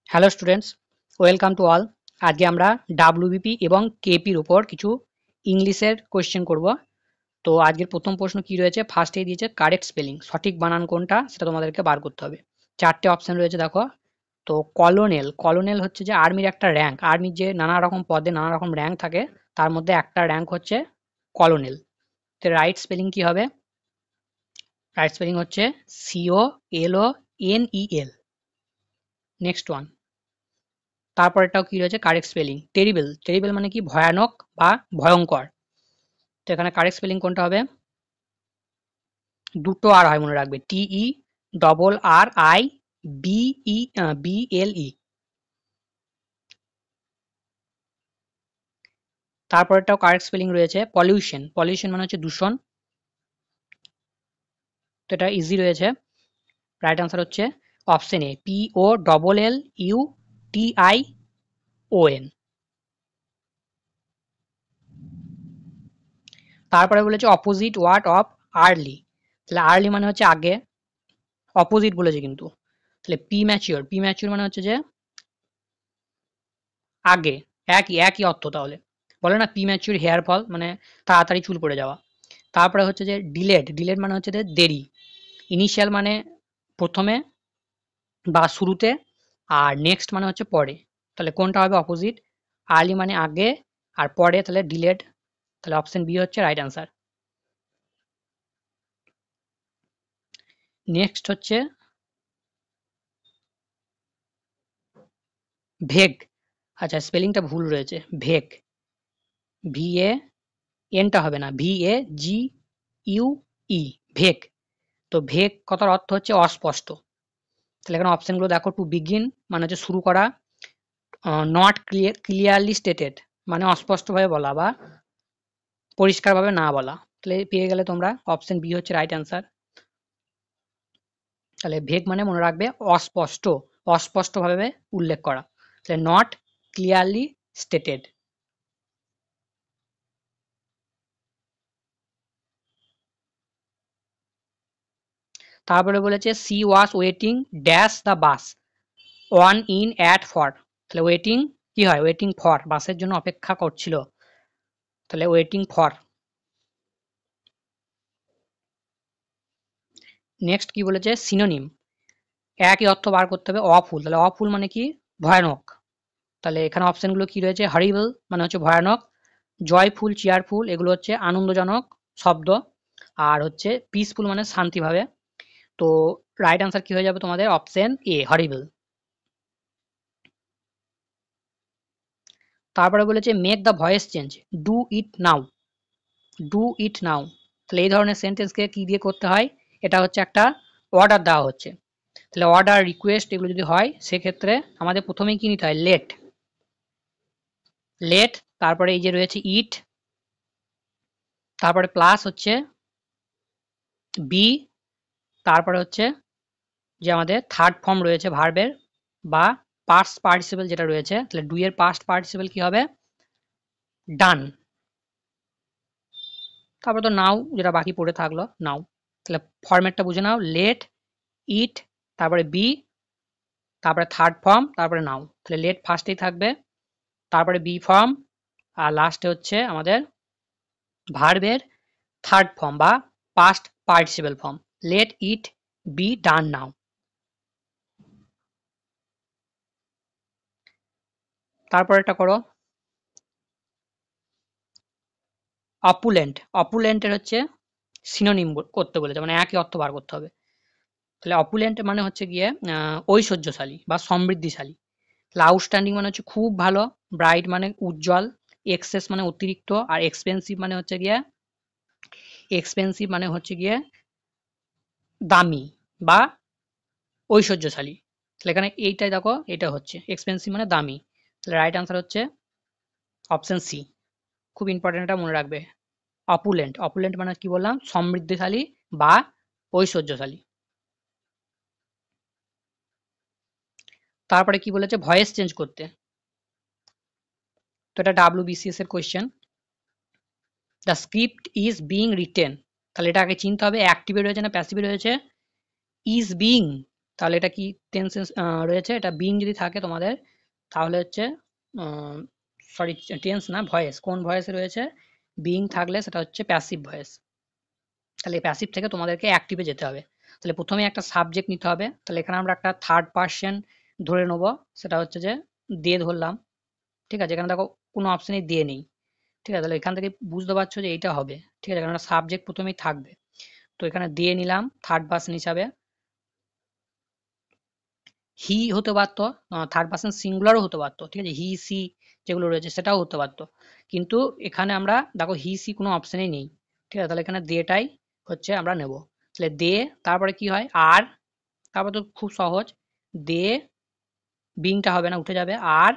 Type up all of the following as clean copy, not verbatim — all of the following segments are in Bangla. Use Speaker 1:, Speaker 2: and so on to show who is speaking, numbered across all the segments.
Speaker 1: Hello students, welcome to all. আজকে আমরা ডাব্লিউবিপি এবং কেপির উপর কিছু ইংলিশের কোয়েশ্চেন করব। তো আজকের প্রথম প্রশ্ন কি রয়েছে, ফার্স্টেই দিয়েছে কারেক্ট স্পেলিং, সঠিক বানান কোনটা সেটা তোমাদেরকে বার করতে হবে। চারটে অপশান রয়েছে দেখো। তো কলোনেল, কলোনেল হচ্ছে যে আর্মির একটা র্যাঙ্ক, আর্মির যে নানা রকম পদে নানা রকম র্যাঙ্ক থাকে তার মধ্যে একটা র্যাঙ্ক হচ্ছে কলোনেল। তো রাইট স্পেলিং কি হবে? রাইট স্পেলিং হচ্ছে COLONEL। নেক্সট ওয়ান, তারপরেরটাও কি রয়েছে কারেক্ট স্পেলিং, টেরিবল। টেরিবল মানে কি? ভয়ানক বা ভয়ঙ্কর। তো এখানে কারেক্ট স্পেলিং কোনটা হবে? দুটো আর হয় মনে রাখবে, TERRIBLE। তারপরেরটাও কারেক্ট স্পেলিং রয়েছে পলিউশন। পলিউশন মানে হচ্ছে দূষণ। তো এটা ইজি রয়েছে। রাইট আনসার হচ্ছে অপশন এ, POLLUTION। তারপরে বলেছে অপোজিট ওয়ার্ড অফ আর্লি। তাহলে আর্লি মানে হচ্ছে আগে, অপোজিট বলেছে কিন্তু। তাহলে প্রিম্যাচিওর, প্রিম্যাচিওর মানে হচ্ছে যে আগে, একই একই অর্থ। তাহলে বলে না প্রিম্যাচিওর হেয়ার ফল মানে তাড়াতাড়ি চুল পড়ে যাওয়া। তারপরে হচ্ছে যে ডিলেড, ডিলেড মানে হচ্ছে যে দেরি। ইনিশিয়াল মানে প্রথমে বা শুরুতে, আর নেক্সট মানে হচ্ছে পরে। তাহলে কোনটা হবে অপোজিট? আর্লি মানে আগে, আর পরে তাহলে ডিলেড। তাহলে অপশন বি হচ্ছে রাইট আনসার। নেক্সট হচ্ছে ভেগ। আচ্ছা, স্পেলিংটা ভুল রয়েছে, ভেগ, VA, এনটা হবে না, VAGUE, ভেগ। তো ভেগ কথার অর্থ হচ্ছে অস্পষ্ট। তাহলে এখানে অপশনগুলো দেখো, টু বিগিন মানে হচ্ছে শুরু করা, নট ক্লিয়ারলি স্টেটেড মানে অস্পষ্টভাবে বলা বা পরিষ্কারভাবে না বলা। তাহলে পেয়ে গেলে তোমরা, অপশন বি হচ্ছে রাইট অ্যান্সার। তাহলে ভেগ মানে মনে রাখবে অস্পষ্ট, অস্পষ্টভাবে উল্লেখ করা। তাহলে নট ক্লিয়ারলি স্টেটেড। তারপরে বলেছে C was waiting dash the bus one in at for. তাহলে ওয়েটিং কি হয়? ওয়েটিং ফর, বাসের জন্য অপেক্ষা করছিল। তাহলে ওয়েটিং ফর। নেক্সট কি বলেছে? সিনোনিম, একই অর্থ বার করতে হবে। অফুল, তাহলে অফুল মানে কি? ভয়ানক। তাহলে এখানে অপশনগুলো কি রয়েছে? হরিবল মানে হচ্ছে ভয়ানক, জয়ফুল, চেয়ারফুল এগুলো হচ্ছে আনন্দজনক শব্দ, আর হচ্ছে পিসফুল মানে শান্তিভাবে। তো রাইট আনসার কি হয়ে যাবে তোমাদের? Option A, horrible. তারপরে বলেছে make the voice change, do it now, do it now. তাহলে এই ধরনের সেন্টেন্সকে কি দিয়ে করতে হয়? এটা হচ্ছে একটা অর্ডার দেওয়া হচ্ছে। তাহলে অর্ডার, রিকোয়েস্ট এগুলো যদি হয় সেক্ষেত্রে আমাদের প্রথমেই কি নিতে হয়? লেট, লেট। তারপরে এই যে রয়েছে ইট, তারপরে প্লাস হচ্ছে বি, তারপরে হচ্ছে যে আমাদের থার্ড ফর্ম রয়েছে ভার্বের বা পাস্ট পার্টিসিপল যেটা রয়েছে। তাহলে ডু এর পাস্ট পার্টিসিপল কি হবে? ডান। তারপরে তো নাও যেটা বাকি পড়ে থাকলো, নাও। তাহলে ফরম্যাটটা বুঝে নাও, লেট, ইট, তারপরে বি, তারপরে থার্ড ফর্ম, তারপরে নাও। তাহলে লেট ফার্স্টেই থাকবে, তারপরে বি ফর্ম, আর লাস্টে হচ্ছে আমাদের ভার্বের থার্ড ফর্ম বা past participle form. Let it be done now. তারপরেরটা করো, অপুলেন্ট। অপুলেন্টের হচ্ছে সিনোনিম করতে বলেছে, মানে একই অর্থ বার করতে হবে। তাহলে অপুলেন্ট মানে হচ্ছে গিয়ে ঐশ্বর্যশালী বা সমৃদ্ধিশালী। তাহলে আউটস্ট্যান্ডিং মানে হচ্ছে খুব ভালো, ব্রাইট মানে উজ্জ্বল, এক্সেস মানে অতিরিক্ত, আর এক্সপেন্সিভ মানে হচ্ছে গিয়ে, এক্সপেন্সিভ মানে হচ্ছে গিয়ে দামি বা ঐশ্বর্যশালী। তাহলে এখানে এইটাই দেখো, এটা হচ্ছে এক্সপেন্সিভ মানে দামি। তাহলে রাইট আনসার হচ্ছে অপশন সি। খুব ইম্পর্টেন্ট, এটা মনে রাখবে। অপুলেন্ট, অপুলেন্ট মানে কি বললাম? সমৃদ্ধিশালী বা ঐশ্বর্যশালী। তারপরে কি বলেছে? ভয়েস চেঞ্জ করতে। তো এটা WBCS এর question. The script is being written. তাহলে এটা আগে চিনতে হবে অ্যাক্টিভে রয়েছে না প্যাসিভে রয়েছে। ইজ বিং, তাহলে এটা কি টেন্স রয়েছে, এটা বিং যদি থাকে তোমাদের তাহলে হচ্ছে সরি টেন্স না, ভয়েস। কোন ভয়েসে রয়েছে? বিং থাকলে সেটা হচ্ছে প্যাসিভ ভয়েস। তাহলে প্যাসিভ থেকে তোমাদেরকে অ্যাক্টিভে যেতে হবে। তাহলে প্রথমে একটা সাবজেক্ট নিতে হবে। তাহলে এখানে আমরা একটা থার্ড পারসন ধরে নেব, সেটা হচ্ছে যে দে ধরলাম। ঠিক আছে, এখানে দেখো কোনো অপশনেই দে নেই। ঠিক আছে, তাহলে এখান থেকে বুঝতে পারছো যে এইটা হবে। ঠিক আছে, কারণ সাবজেক্ট প্রথমেই থাকবে। তো এখানে দিয়ে নিলাম থার্ড পারসন হিসাবে। হি হতে পারতো, থার্ড পারসন সিঙ্গুলারও হতে পারতো। ঠিক আছে, হি সি যেগুলো রয়েছে সেটাও হতে পারতো, কিন্তু এখানে আমরা দেখো হি সি কোনো অপশনেই নেই। ঠিক আছে, তাহলে এখানে দেটাই হচ্ছে আমরা নেব। তাহলে দে, তারপরে কি হয় আর, তারপর তো খুব সহজ, দে বিংটা হবে না, উঠে যাবে, আর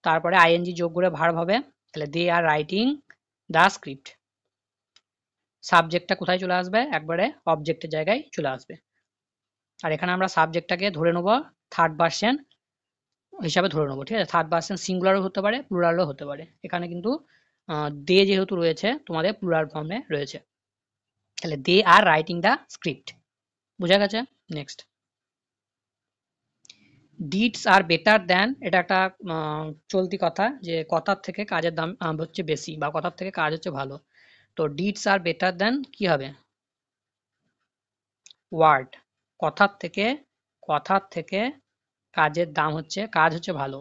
Speaker 1: তারপরে আইএনজি যোগ করে ভার্ব হবে। তাহলে দে আর রাইটিং দ্য স্ক্রিপ্ট। সাবজেক্টটা কোথায় চলে আসবে? একবারে অবজেক্টের জায়গায় চলে আসবে। আর এখানে আমরা সাবজেক্টটাকে ধরে নেব থার্ড পারসন হিসাবে ধরে নেবো। ঠিক আছে, থার্ড পারসন সিঙ্গুলারও হতে পারে, প্লুরালও হতে পারে। এখানে কিন্তু দে যেহেতু রয়েছে তোমাদের প্লুরাল ফর্মে রয়েছে। তাহলে দে আর রাইটিং দ্য স্ক্রিপ্ট, বোঝা গেছে? নেক্সট, ডিডস আর বেটার দ্যান, এটা একটা চলতি কথা যে কথার থেকে কাজের দাম হচ্ছে বেশি, বা কথার থেকে কাজ হচ্ছে ভালো। তো ডিডস আর বেটার দ্যান কি হবে? ওয়ার্ড। কথার থেকে কাজের দাম হচ্ছে, কাজ হচ্ছে ভালো।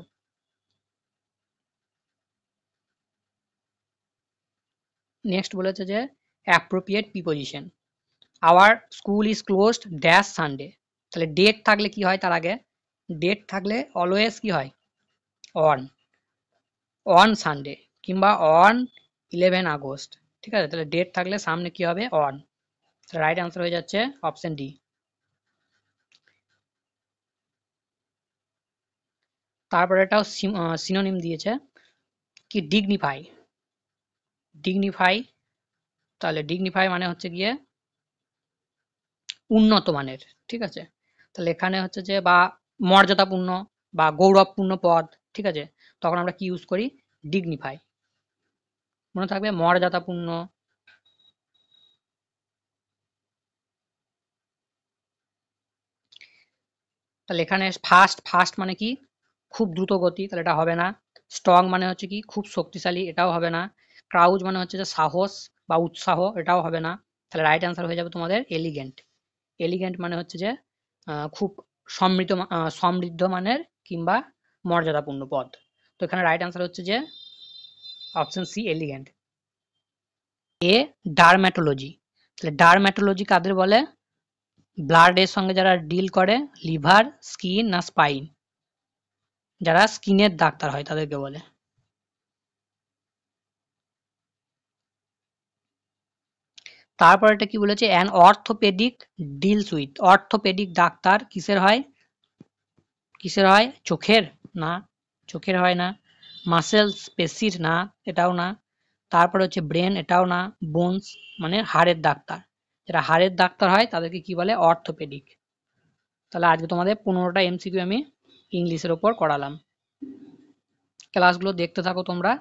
Speaker 1: নেক্সট বলেছে যে appropriate preposition. Our school is closed dash Sunday. তাহলে ডেট থাকলে কি হয়? তার আগে ডেট থাকলে অলওয়েজ কি হয়? অন, অন সানডে কিংবা অন 11 আগস্ট। ঠিক আছে, তাহলে ডেট থাকলে সামনে কি হবে? অন। রাইট অ্যান্সার হয়ে যাচ্ছে অপশন ডি। তারপরে এটাও সিনোনিম দিয়েছে কি? ডিগনিফাই। ডিগনিফাই, তাহলে ডিগনিফাই মানে হচ্ছে গিয়ে উন্নত মানের। ঠিক আছে, তাহলে এখানে হচ্ছে যে বা মর্যাদাপূর্ণ বা গৌরবপূর্ণ পদ। ঠিক আছে, তখন আমরা কি ইউজ করি? ডিগনিফাই। মনে থাকবে মর্যাদাপূর্ণ। তাহলে এখানে ফাস্ট, ফাস্ট মানে কি? খুব দ্রুত গতি, তাহলে এটা হবে না। স্ট্রং মানে হচ্ছে কি? খুব শক্তিশালী, এটাও হবে না। ক্রাউজ মানে হচ্ছে যে সাহস বা উৎসাহ, এটাও হবে না। তাহলে রাইট অ্যান্সার হয়ে যাবে তোমাদের এলিগেন্ট। এলিগেন্ট মানে হচ্ছে যে খুব সমৃদ্ধ মানের কিংবা মর্যাদাপূর্ণ পদ। তো এখানে রাইট অ্যান্সার হচ্ছে যে অপশন সি, এলিগেন্ট। এ ডার্ম্যাটোলজি। তাহলে ডার্ম্যাটোলজি কাদের বলে? ব্লাডের সঙ্গে যারা ডিল করে, লিভার, স্কিন না স্পাইন, যারা স্কিনের ডাক্তার হয় তাদেরকে বলে। তারপর এটা কি বলেছে? An orthopaedic deals with. Orthopaedic doctor কিসের হয়? কিসের হয়? চোখের? না, চোখের হয় না। মাসেলস, পেশির? না, এটাও না। তারপর হচ্ছে ব্রেন, এটাও না। বোনস মানে হাড়ের ডাক্তার, যারা হাড়ের ডাক্তার হয় তাদেরকে কি বলে? অর্থোপেডিক। তাহলে আজকে তোমাদের 15টা এমসিকিউ আমি ইংলিশের ওপর করালাম। ক্লাসগুলো দেখতে থাকো তোমরা।